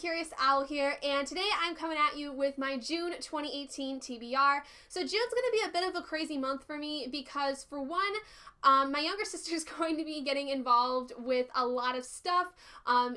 Curious Owl here, and today I'm coming at you with my June 2018 TBR. So June's going to be a bit of a crazy month for me because, for one, my younger sister's going to be getting involved with a lot of stuff.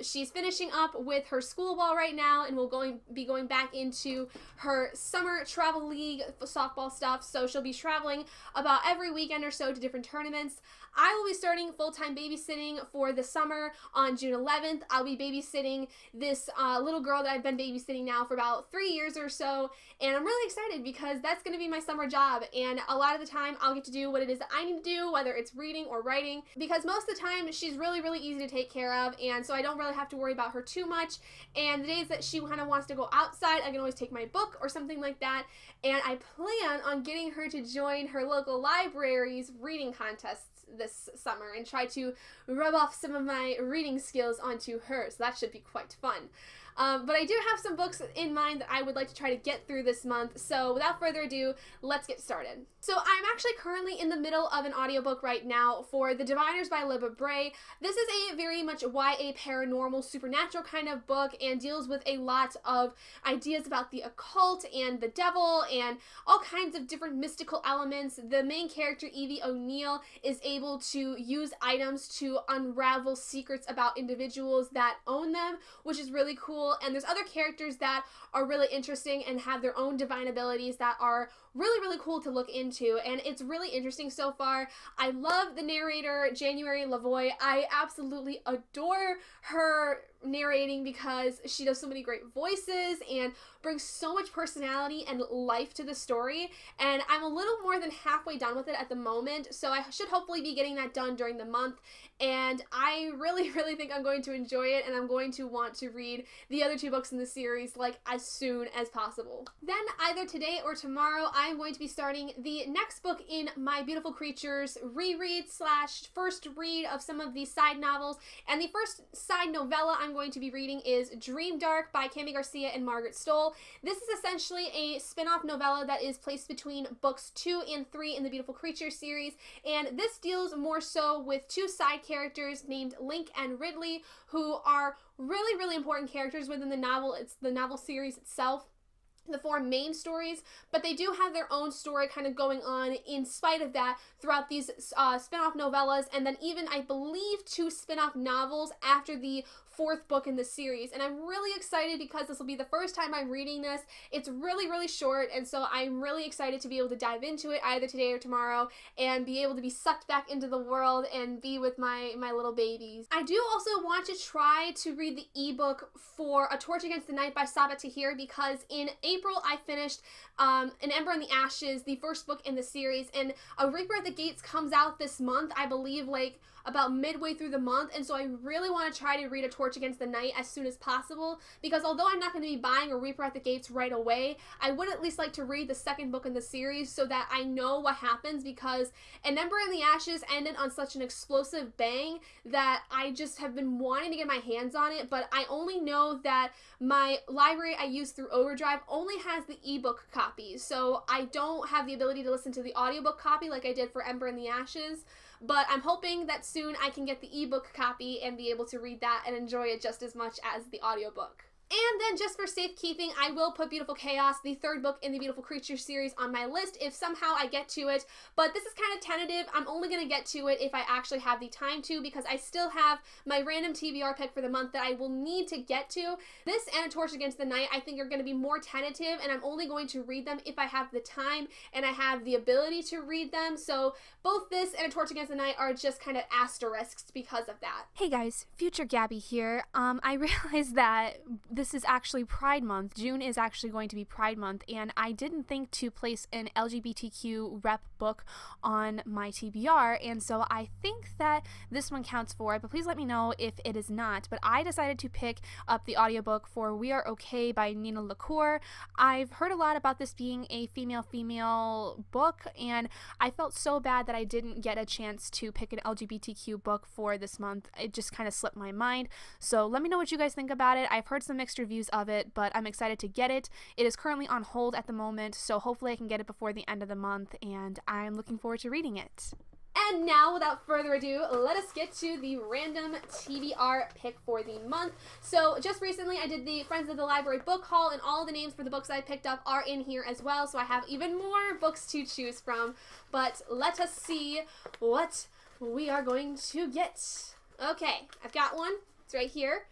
She's finishing up with her school ball right now and will be going back into her summer travel league softball stuff, so she'll be traveling about every weekend or so to different tournaments. I will be starting full-time babysitting for the summer on June 11th. I'll be babysitting this little girl that I've been babysitting now for about 3 years or so, and I'm really excited because that's going to be my summer job, and a lot of the time I'll get to do what it is that I need to do, whether it's reading or writing, because most of the time she's really easy to take care of, and so I don't really have to worry about her too much. And the days that she kind of wants to go outside, I can always take my book or something like that, and I plan on getting her to join her local library's reading contests this summer and try to rub off some of my reading skills onto her, so that should be quite fun. But I do have some books in mind that I would like to try to get through this month, so without further ado, let's get started. So I'm actually currently in the middle of an audiobook right now for The Diviners by Libba Bray. This is a very much YA paranormal supernatural kind of book and deals with a lot of ideas about the occult and the devil and all kinds of different mystical elements. The main character, Evie O'Neill, is able to use items to unravel secrets about individuals that own them, which is really cool. And there's other characters that are really interesting and have their own divine abilities that are really cool to look into, and it's really interesting so far. I love the narrator, January Lavoie. I absolutely adore her narrating because she does so many great voices and brings so much personality and life to the story, and I'm a little more than halfway done with it at the moment, so I should hopefully be getting that done during the month, and I really think I'm going to enjoy it, and I'm going to want to read the other two books in the series like as soon as possible. Then either today or tomorrow I'm going to be starting the next book in my Beautiful Creatures reread / first read of some of these side novels, and the first side novella I'm going to be reading is Dream Dark by Cami Garcia and Margaret Stoll. This is essentially a spin-off novella that is placed between books 2 and 3 in the Beautiful Creatures series, and this deals more so with two side characters named Link and Ridley, who are really important characters within the novel. It's the novel series itself, the 4 main stories, but they do have their own story kind of going on in spite of that throughout these spin-off novellas, and then even, I believe, 2 spin-off novels after the 4th book in the series. And I'm really excited because this will be the first time I'm reading this. It's really short, and so I'm really excited to be able to dive into it either today or tomorrow and be able to be sucked back into the world and be with my little babies. I do also want to try to read the ebook for A Torch Against the Night by Sabaa Tahir, because in April I finished An Ember in the Ashes, the first book in the series, and A Reaper at the Gates comes out this month, I believe, like about midway through the month, and so I really want to try to read A Torch Against the Night as soon as possible, because although I'm not going to be buying A Reaper at the Gates right away, I would at least like to read the second book in the series so that I know what happens, because An Ember in the Ashes ended on such an explosive bang that I just have been wanting to get my hands on it, but I only know that my library I use through Overdrive only has the ebook copy, so I don't have the ability to listen to the audiobook copy like I did for Ember in the Ashes. But I'm hoping that soon I can get the ebook copy and be able to read that and enjoy it just as much as the audiobook. And then, just for safekeeping, I will put Beautiful Chaos, the 3rd book in the Beautiful Creatures series, on my list if somehow I get to it, but this is kind of tentative. I'm only going to get to it if I actually have the time to, because I still have my random TBR pick for the month that I will need to get to. This and A Torch Against the Night I think are going to be more tentative, and I'm only going to read them if I have the time and I have the ability to read them, so both this and A Torch Against the Night are just kind of asterisks because of that. Hey guys, Future Gabby here. I realized that this is actually Pride Month. June is actually going to be Pride Month, and I didn't think to place an LGBTQ rep book on my TBR, and so I think that this one counts for it, but please let me know if it is not. But I decided to pick up the audiobook for We Are Okay by Nina LaCour. I've heard a lot about this being a female book, and I felt so bad that I didn't get a chance to pick an LGBTQ book for this month. It just kind of slipped my mind. So let me know what you guys think about it. I've heard some mixed reviews of it, but I'm excited to get it. It is currently on hold at the moment, so hopefully I can get it before the end of the month, and I'm looking forward to reading it. And now, without further ado, let us get to the random TBR pick for the month. So, just recently I did the Friends of the Library book haul, and all the names for the books I picked up are in here as well, so I have even more books to choose from. But let us see what we are going to get. Okay, I've got one. It's right here.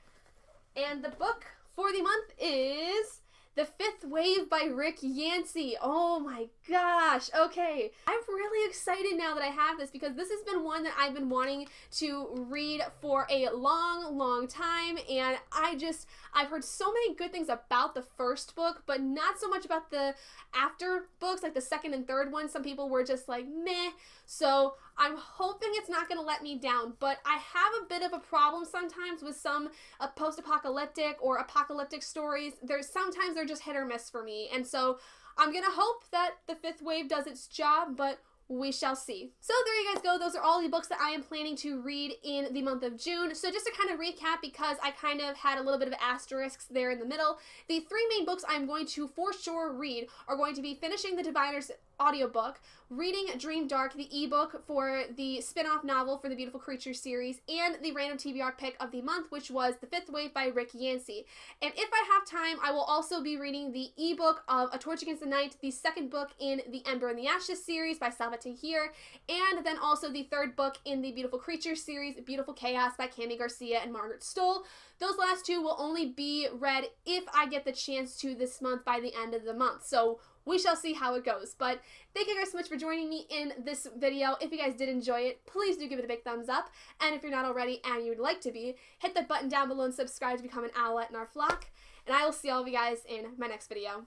And the book for the month is The Fifth Wave by Rick Yancey. Oh my gosh. Okay. I'm really excited now that I have this because this has been one that I've been wanting to read for a long time, and I've heard so many good things about the first book, but not so much about the after books, like the second and third one. Some people were just like, meh. So I'm hoping it's not going to let me down, but I have a bit of a problem sometimes with some post-apocalyptic or apocalyptic stories. Sometimes they're just hit or miss for me, and so I'm going to hope that The Fifth Wave does its job, but we shall see. So there you guys go. Those are all the books that I am planning to read in the month of June. So just to kind of recap, because I kind of had a little bit of asterisks there in the middle, the three main books I'm going to for sure read are going to be finishing the Diviners audiobook, reading Dream Dark, the ebook for the spin-off novel for the Beautiful Creatures series, and the random TBR pick of the month, which was The Fifth Wave by Rick Yancey. And if I have time, I will also be reading the ebook of A Torch Against the Night, the second book in the Ember and the Ashes series by Salva Tahir, and then also the third book in the Beautiful Creatures series, Beautiful Chaos by Cami Garcia and Margaret Stoll. Those last two will only be read if I get the chance to this month by the end of the month. So we shall see how it goes. But thank you guys so much for joining me in this video. If you guys did enjoy it, please do give it a big thumbs up. And if you're not already and you would like to be, hit that button down below and subscribe to become an owlet in our flock. And I will see all of you guys in my next video.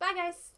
Bye, guys.